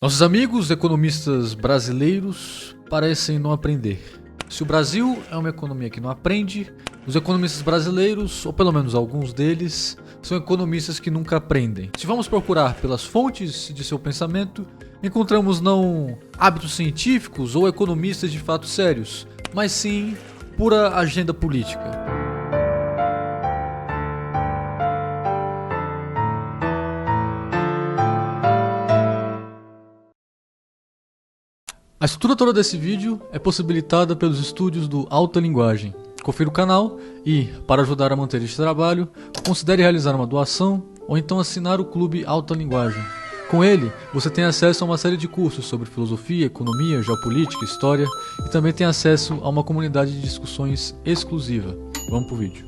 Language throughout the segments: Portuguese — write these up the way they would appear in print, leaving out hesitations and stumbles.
Nossos amigos economistas brasileiros parecem não aprender. Se o Brasil é uma economia que não aprende, os economistas brasileiros, ou pelo menos alguns deles, são economistas que nunca aprendem. Se vamos procurar pelas fontes de seu pensamento, encontramos não hábitos científicos ou economistas de fato sérios, mas sim pura agenda política. A estrutura toda desse vídeo é possibilitada pelos estúdios do Alta Linguagem. Confira o canal e, para ajudar a manter este trabalho, considere realizar uma doação ou então assinar o Clube Alta Linguagem. Com ele, você tem acesso a uma série de cursos sobre filosofia, economia, geopolítica, história e também tem acesso a uma comunidade de discussões exclusiva. Vamos pro vídeo.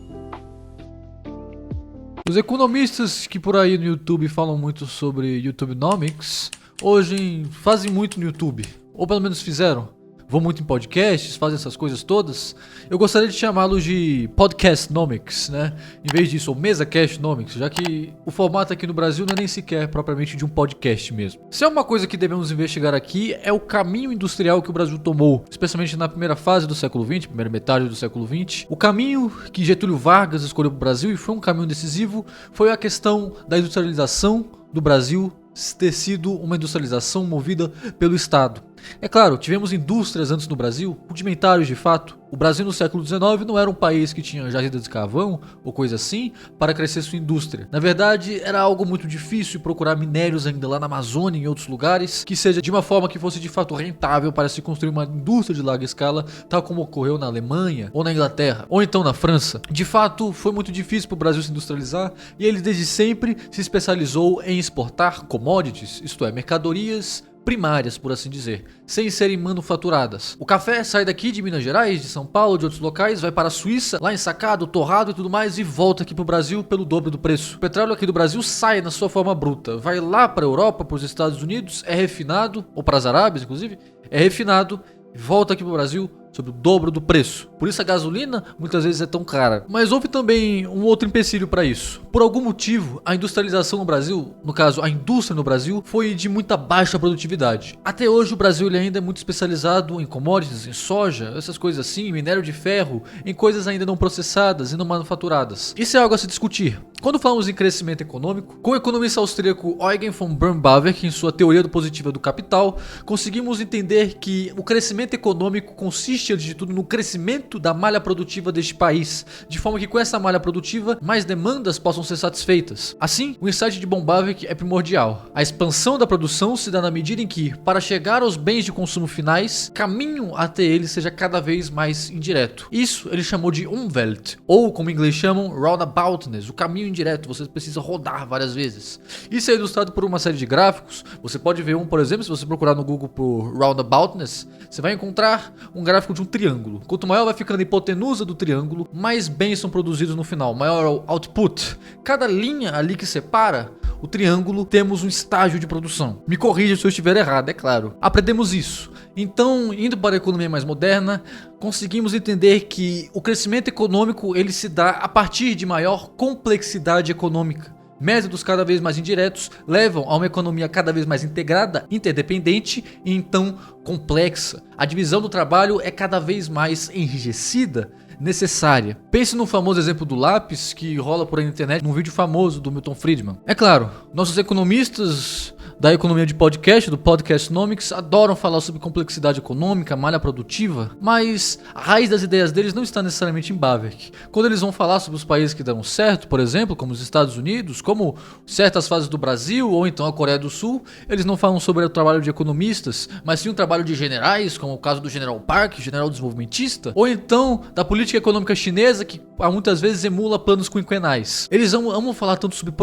Os economistas que por aí no YouTube falam muito sobre YouTubenomics, hoje fazem muito no YouTube. Ou pelo menos fizeram. Vão muito em podcasts, fazem essas coisas todas. Eu gostaria de chamá-los de Podcastnomics, né? Em vez disso, ou MesaCastnomics, já que o formato aqui no Brasil não é nem sequer propriamente de um podcast mesmo. Se é uma coisa que devemos investigar aqui, é o caminho industrial que o Brasil tomou, especialmente na primeira fase do século XX, primeira metade do século XX. O caminho que Getúlio Vargas escolheu para o Brasil, e foi um caminho decisivo, foi a questão da industrialização do Brasil ter sido uma industrialização movida pelo Estado. É claro, tivemos indústrias antes no Brasil, rudimentares de fato. O Brasil no século XIX não era um país que tinha jazidas de carvão ou coisa assim para crescer sua indústria. Na verdade, era algo muito difícil procurar minérios ainda lá na Amazônia e em outros lugares, que seja de uma forma que fosse de fato rentável para se construir uma indústria de larga escala, tal como ocorreu na Alemanha, ou na Inglaterra, ou então na França. De fato, foi muito difícil para o Brasil se industrializar e ele desde sempre se especializou em exportar commodities, isto é, mercadorias primárias, por assim dizer, sem serem manufaturadas. O café sai daqui de Minas Gerais, de São Paulo, de outros locais, vai para a Suíça, lá ensacado, torrado e tudo mais, e volta aqui para o Brasil pelo dobro do preço. O petróleo aqui do Brasil sai na sua forma bruta, vai lá para a Europa, para os Estados Unidos, é refinado, ou para as Arábias, inclusive, é refinado, e volta aqui para o Brasil sobre o dobro do preço. Por isso a gasolina muitas vezes é tão cara. Mas houve também um outro empecilho para isso. Por algum motivo, a industrialização no Brasil, no caso a indústria no Brasil, foi de muita baixa produtividade. Até hoje o Brasil ele ainda é muito especializado em commodities, em soja, essas coisas assim, minério de ferro, em coisas ainda não processadas e não manufaturadas. Isso é algo a se discutir. Quando falamos em crescimento econômico, com o economista austríaco Eugen von Bernbawerk, em sua teoria positiva do capital, conseguimos entender que o crescimento econômico consiste antes de tudo no crescimento da malha produtiva deste país, de forma que com essa malha produtiva mais demandas possam ser satisfeitas. Assim, o insight de Bernbawerk é primordial. A expansão da produção se dá na medida em que, para chegar aos bens de consumo finais, caminho até eles seja cada vez mais indireto. Isso ele chamou de Umwelt, ou como em inglês chamam, roundaboutness, o caminho indireto, você precisa rodar várias vezes. Isso é ilustrado por uma série de gráficos. Você pode ver um, por exemplo, se você procurar no Google por roundaboutness, você vai encontrar um gráfico de um triângulo. Quanto maior vai ficando a hipotenusa do triângulo, mais bens são produzidos no final, maior é o output. Cada linha ali que separa o triângulo, temos um estágio de produção. Me corrija se eu estiver errado, é claro. Aprendemos isso. Então, indo para a economia mais moderna, conseguimos entender que o crescimento econômico ele se dá a partir de maior complexidade econômica. Métodos cada vez mais indiretos levam a uma economia cada vez mais integrada, interdependente e então complexa. A divisão do trabalho é cada vez mais enrijecida, necessária. Pense no famoso exemplo do lápis que rola por aí na internet num vídeo famoso do Milton Friedman. É claro, nossos economistas da economia de podcast, do Podcastnomics, adoram falar sobre complexidade econômica, malha produtiva, mas a raiz das ideias deles não está necessariamente em Bawerk. Quando eles vão falar sobre os países que deram certo, por exemplo, como os Estados Unidos, como certas fases do Brasil ou então a Coreia do Sul, eles não falam sobre o trabalho de economistas, mas sim o trabalho de generais, como o caso do General Park, general desenvolvimentista, ou então da política econômica chinesa, que muitas vezes emula planos quinquenais. Eles amam falar tanto sobre um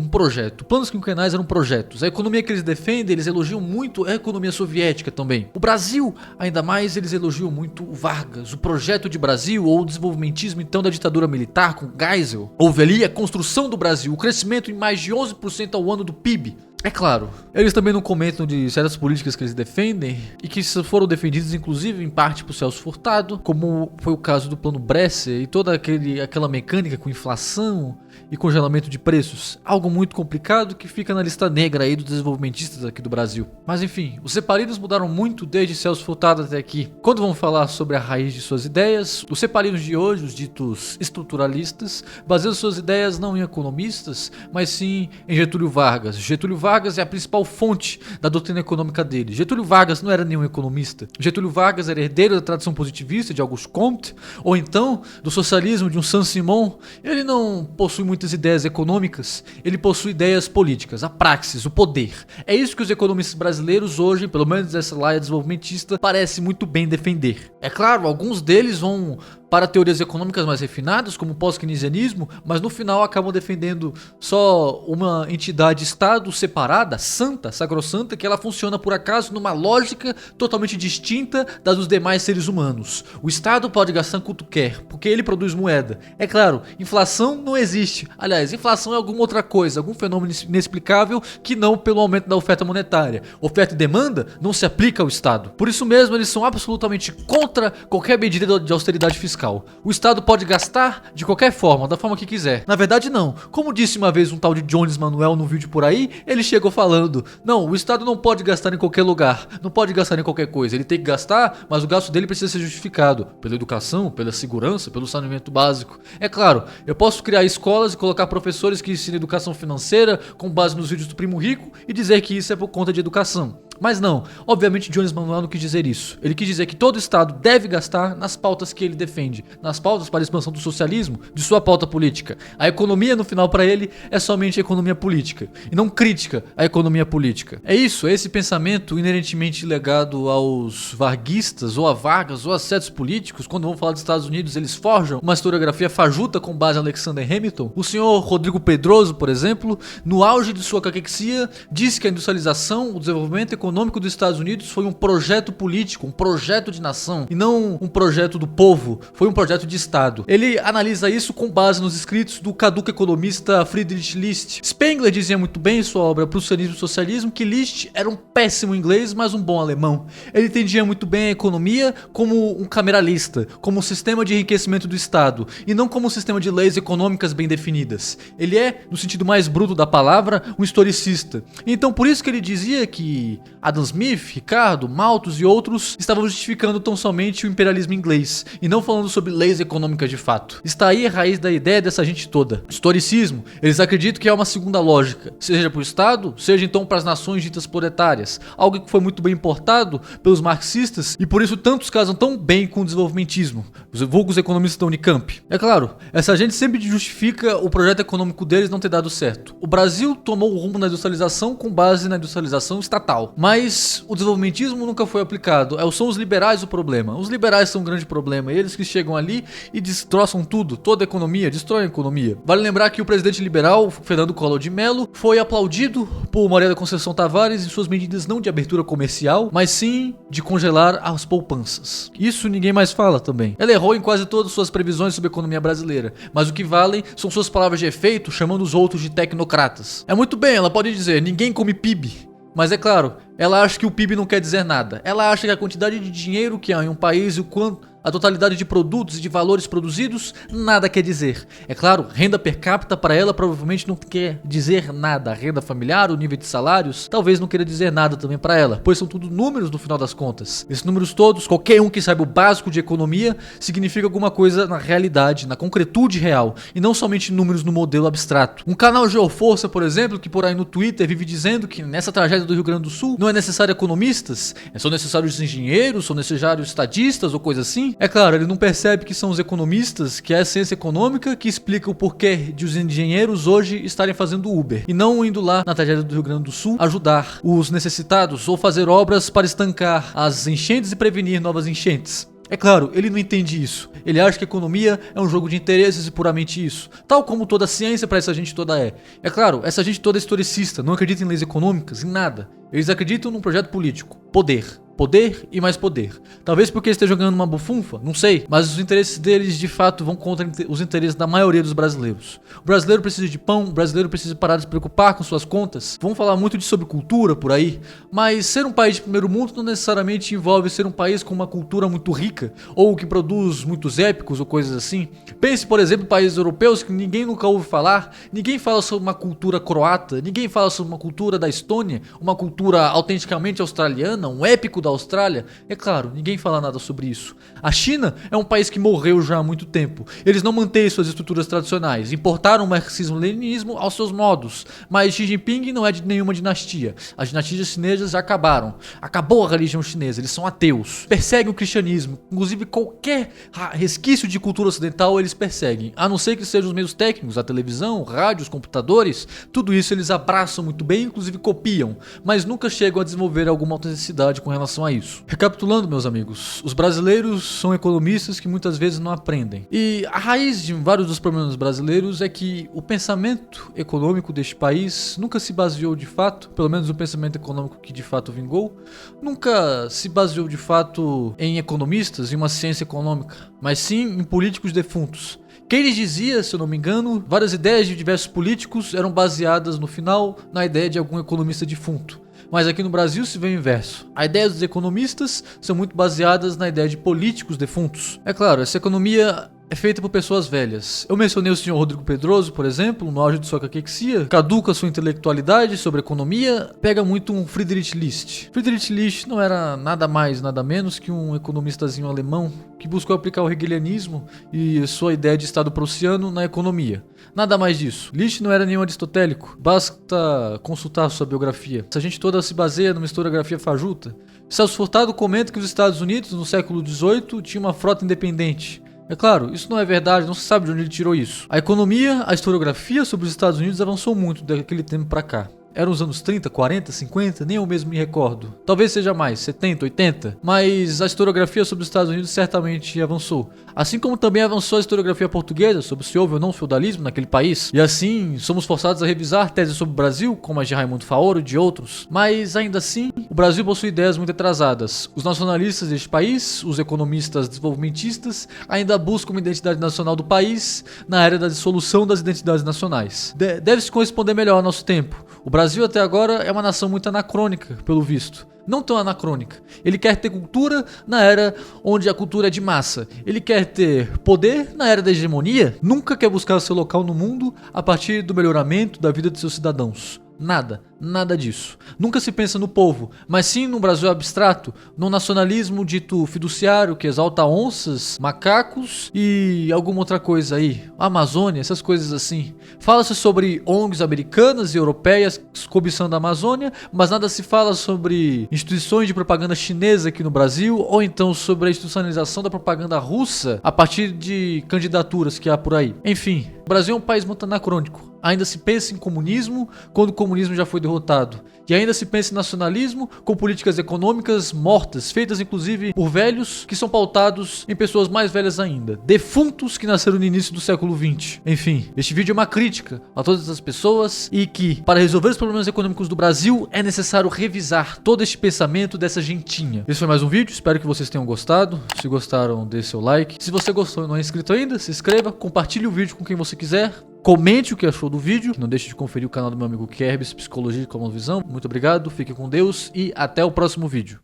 projeto. Planos quinquenais eram projetos. A economia que eles defendem, eles elogiam muito a economia soviética também. O Brasil, ainda mais, eles elogiam muito o Vargas, o projeto de Brasil ou o desenvolvimentismo então da ditadura militar com Geisel. Houve ali a construção do Brasil, o crescimento em mais de 11% ao ano do PIB. É claro, eles também não comentam de certas políticas que eles defendem e que foram defendidas inclusive em parte por Celso Furtado, como foi o caso do Plano Bresser e toda aquela mecânica com inflação e congelamento de preços. Algo muito complicado que fica na lista negra aí dos desenvolvimentistas aqui do Brasil. Mas enfim, os separinos mudaram muito desde Celso Furtado até aqui. Quando vamos falar sobre a raiz de suas ideias, os separinos de hoje, os ditos estruturalistas, baseiam suas ideias não em economistas, mas sim em Getúlio Vargas. Getúlio Vargas é a principal fonte da doutrina econômica dele. Getúlio Vargas não era nenhum economista. Getúlio Vargas era herdeiro da tradição positivista de Auguste Comte, ou então do socialismo de um Saint-Simon. Ele não possui muitas ideias econômicas, ele possui ideias políticas, a praxis, o poder. É isso que os economistas brasileiros hoje, pelo menos essa laia desenvolvimentista, parece muito bem defender. É claro, alguns deles vão para teorias econômicas mais refinadas, como o pós-keynesianismo, mas no final acabam defendendo só uma entidade-estado separada, santa, sacrossanta, que ela funciona por acaso numa lógica totalmente distinta da dos demais seres humanos. O Estado pode gastar quanto quer, porque ele produz moeda. É claro, inflação não existe. Aliás, inflação é alguma outra coisa, algum fenômeno inexplicável que não pelo aumento da oferta monetária. Oferta e demanda não se aplica ao Estado. Por isso mesmo, eles são absolutamente contra qualquer medida de austeridade fiscal. O Estado pode gastar de qualquer forma, da forma que quiser. Na verdade não. Como disse uma vez um tal de Jones Manuel num vídeo por aí, ele chegou falando: não, o Estado não pode gastar em qualquer lugar, não pode gastar em qualquer coisa. Ele tem que gastar, mas o gasto dele precisa ser justificado pela educação, pela segurança, pelo saneamento básico. É claro, eu posso criar escolas e colocar professores que ensinam educação financeira com base nos vídeos do Primo Rico e dizer que isso é por conta de educação. Mas não, obviamente Jones Manuel não quis dizer isso. Ele quis dizer que todo Estado deve gastar nas pautas que ele defende, nas pautas para a expansão do socialismo, de sua pauta política. A economia, no final, para ele, é somente a economia política, e não crítica à economia política. É isso, é esse pensamento inerentemente legado aos varguistas, ou a Vargas, ou a certos políticos. Quando vão falar dos Estados Unidos, eles forjam uma historiografia fajuta com base em Alexander Hamilton. O senhor Rodrigo Pedroso, por exemplo, no auge de sua caquexia, disse que a industrialização, o desenvolvimento econômico dos Estados Unidos foi um projeto político, um projeto de nação, e não um projeto do povo, foi um projeto de Estado. Ele analisa isso com base nos escritos do caduco economista Friedrich List. Spengler dizia muito bem em sua obra Prussianismo e Socialismo que List era um péssimo inglês, mas um bom alemão. Ele entendia muito bem a economia como um cameralista, como um sistema de enriquecimento do Estado, e não como um sistema de leis econômicas bem definidas. Ele é, no sentido mais bruto da palavra, um historicista. Então por isso que ele dizia que Adam Smith, Ricardo, Malthus e outros estavam justificando tão somente o imperialismo inglês, e não falando sobre leis econômicas de fato. Está aí a raiz da ideia dessa gente toda. Historicismo, eles acreditam que é uma segunda lógica, seja para o Estado, seja então para as nações ditas proletárias, algo que foi muito bem importado pelos marxistas, e por isso tantos casam tão bem com o desenvolvimentismo, os vulgos economistas da Unicamp. É claro, essa gente sempre justifica o projeto econômico deles não ter dado certo. O Brasil tomou o rumo na industrialização com base na industrialização estatal, mas o desenvolvimentismo nunca foi aplicado. São os liberais o problema. Os liberais são um grande problema, eles que chegam ali e destroçam tudo, toda a economia, destroem a economia. Vale lembrar que o presidente liberal, Fernando Collor de Mello, foi aplaudido por Maria da Conceição Tavares em suas medidas não de abertura comercial, mas sim de congelar as poupanças. Isso ninguém mais fala também. Ela errou em quase todas suas previsões sobre a economia brasileira, mas o que valem são suas palavras de efeito, chamando os outros de tecnocratas. É muito bem, ela pode dizer, ninguém come PIB. Mas é claro, ela acha que o PIB não quer dizer nada. Ela acha que a quantidade de dinheiro que há em um país e o quanto a totalidade de produtos e de valores produzidos nada quer dizer. É claro, renda per capita para ela provavelmente não quer dizer nada. A renda familiar, o nível de salários, talvez não queira dizer nada também para ela, pois são tudo números no final das contas. Esses números todos, qualquer um que saiba o básico de economia, significa alguma coisa na realidade, na concretude real, e não somente números no modelo abstrato. Um canal Geoforça, por exemplo, que por aí no Twitter vive dizendo que nessa tragédia do Rio Grande do Sul não é necessário economistas, são necessários engenheiros, são necessários estadistas ou coisa assim. É claro, ele não percebe que são os economistas, que é a ciência econômica, que explica o porquê de os engenheiros hoje estarem fazendo Uber e não indo lá na tragédia do Rio Grande do Sul ajudar os necessitados ou fazer obras para estancar as enchentes e prevenir novas enchentes. É claro, ele não entende isso. Ele acha que a economia é um jogo de interesses e puramente isso. Tal como toda a ciência para essa gente toda é. É claro, essa gente toda é historicista, não acredita em leis econômicas, em nada. Eles acreditam num projeto político, poder. Poder e mais poder. Talvez porque estejam ganhando uma bufunfa, não sei. Mas os interesses deles de fato vão contra os interesses da maioria dos brasileiros. O brasileiro precisa de pão, o brasileiro precisa parar de se preocupar com suas contas. Vamos falar muito sobre cultura por aí. Mas ser um país de primeiro mundo não necessariamente envolve ser um país com uma cultura muito rica. Ou que produz muitos épicos ou coisas assim. Pense, por exemplo, em países europeus que ninguém nunca ouve falar. Ninguém fala sobre uma cultura croata. Ninguém fala sobre uma cultura da Estônia. Uma cultura autenticamente australiana. Um épico da Austrália? É claro, ninguém fala nada sobre isso. A China é um país que morreu já há muito tempo. Eles não mantêm suas estruturas tradicionais, importaram o marxismo-leninismo aos seus modos, mas Xi Jinping não é de nenhuma dinastia. As dinastias chinesas já acabaram. Acabou a religião chinesa, eles são ateus. Perseguem o cristianismo, inclusive qualquer resquício de cultura ocidental eles perseguem, a não ser que sejam os meios técnicos, a televisão, rádios, computadores, tudo isso eles abraçam muito bem, inclusive copiam, mas nunca chegam a desenvolver alguma autenticidade com relação a isso. Recapitulando, meus amigos, os brasileiros são economistas que muitas vezes não aprendem. E a raiz de vários dos problemas brasileiros é que o pensamento econômico deste país nunca se baseou de fato, pelo menos o pensamento econômico que de fato vingou, nunca se baseou de fato em economistas, em uma ciência econômica, mas sim em políticos defuntos. Keynes dizia, se eu não me engano, várias ideias de diversos políticos eram baseadas no final na ideia de algum economista defunto. Mas aqui no Brasil se vê o inverso. A ideia dos economistas são muito baseadas na ideia de políticos defuntos. É claro, essa economia é feita por pessoas velhas. Eu mencionei o senhor Rodrigo Pedroso, por exemplo, no auge de sua caquexia, caduca sua intelectualidade sobre economia, pega muito um Friedrich List. Friedrich List não era nada mais, nada menos que um economistazinho alemão que buscou aplicar o hegelianismo e sua ideia de Estado prussiano na economia. Nada mais disso. List não era nenhum aristotélico, basta consultar sua biografia. Essa gente toda se baseia numa historiografia fajuta. Celso Furtado comenta que os Estados Unidos, no século XVIII, tinha uma frota independente. É claro, isso não é verdade, não se sabe de onde ele tirou isso. A economia, a historiografia sobre os Estados Unidos avançou muito daquele tempo pra cá. Eram os anos 30, 40, 50, nem eu mesmo me recordo. Talvez seja mais, 70, 80. Mas a historiografia sobre os Estados Unidos certamente avançou. Assim como também avançou a historiografia portuguesa sobre se houve ou não feudalismo naquele país. E assim, somos forçados a revisar teses sobre o Brasil, como as de Raimundo Faoro e de outros. Mas ainda assim, o Brasil possui ideias muito atrasadas. Os nacionalistas deste país, os economistas desenvolvimentistas, ainda buscam uma identidade nacional do país na era da dissolução das identidades nacionais. Deve-se corresponder melhor ao nosso tempo. O Brasil até agora é uma nação muito anacrônica, pelo visto. Não tão anacrônica. Ele quer ter cultura na era onde a cultura é de massa. Ele quer ter poder na era da hegemonia. Nunca quer buscar seu local no mundo a partir do melhoramento da vida de seus cidadãos. Nada disso. Nunca se pensa no povo, mas sim num Brasil abstrato, num nacionalismo dito fiduciário que exalta onças, macacos e alguma outra coisa aí. A Amazônia, essas coisas assim. Fala-se sobre ONGs americanas e europeias cobiçando a Amazônia, mas nada se fala sobre instituições de propaganda chinesa aqui no Brasil, ou então sobre a institucionalização da propaganda russa a partir de candidaturas que há por aí. Enfim, o Brasil é um país muito anacrônico. Ainda se pensa em comunismo quando o comunismo já foi derrotado. E ainda se pensa em nacionalismo com políticas econômicas mortas, feitas inclusive por velhos que são pautados em pessoas mais velhas ainda. Defuntos que nasceram no início do século XX. Enfim, este vídeo é uma crítica a todas essas pessoas e que, para resolver os problemas econômicos do Brasil, é necessário revisar todo este pensamento dessa gentinha. Esse foi mais um vídeo, espero que vocês tenham gostado. Se gostaram, dê seu like. Se você gostou e não é inscrito ainda, se inscreva, compartilhe o vídeo com quem você quiser. Comente o que achou do vídeo. Não deixe de conferir o canal do meu amigo Kerbis, Psicologia e Cosmovisão. Muito obrigado, fique com Deus e até o próximo vídeo.